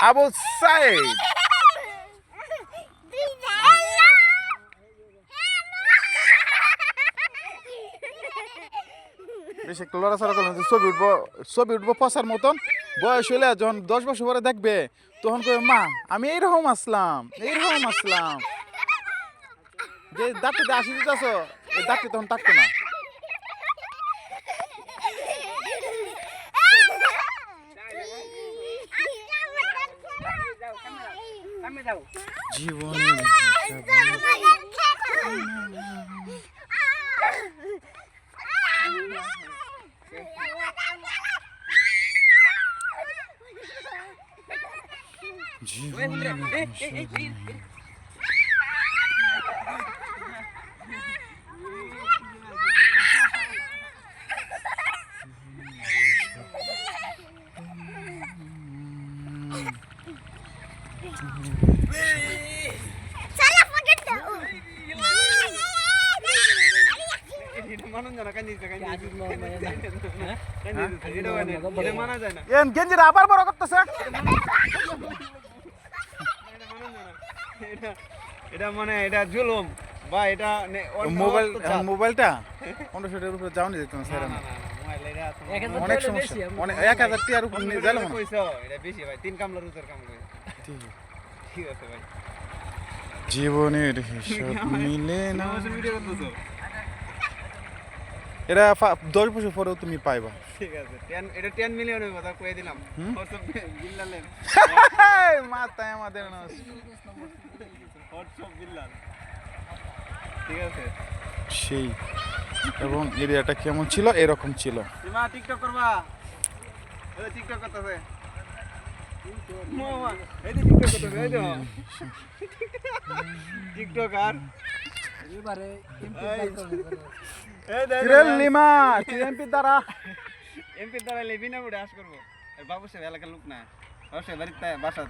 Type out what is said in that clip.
আবু সাইদ। বেশি একটু লড়াচড়া করলে ছবি উঠবো পচার মতন। বয়স হইলে যখন 10 বছর পরে দেখবে তখন কবে মা আমি এইরকম আসলাম। যে দাঁতটিতে আসি দিতেছ এই দাঁতটি তখন থাকতো না। জীবনের গেঞ্জিরা আবার বড় করতেছে। এটা মানে এটা জুলুম বা এটা মোবাইলটা 1500 উপরে যাওনি যেত না স্যার। অনেক সমস্যা, অনেক 1000 টাকার উপর নিয়ে গেল মনে এটা বেশি ভাই 3 কামলার উত্তর কাম করে। ঠিক আছে ভাই, জীবনের হিসাব মিলে না। এটা 10 বছর পরেও তুমি পাইবা। ঠিক আছে, এটা 10 মিলিয়নের কথা কয়ে দিলাম। বিল্লালের মাথায় আমাদের বিল্লাল। ঠিক আছে সেই। এবং এরিয়াটা কেমন ছিল? এরকম ছিল। সীমা টিকটক করবা? এই টিকটক করতেছে মামা, এই টিকটক করতেছে, এই তো টিকটক। আর এবারে লিমা এমপি দ্বারা লেবি না উড়ে আস করবো। বাবু সে এলাকার লোক না, বাসা বাড়িতে বাসা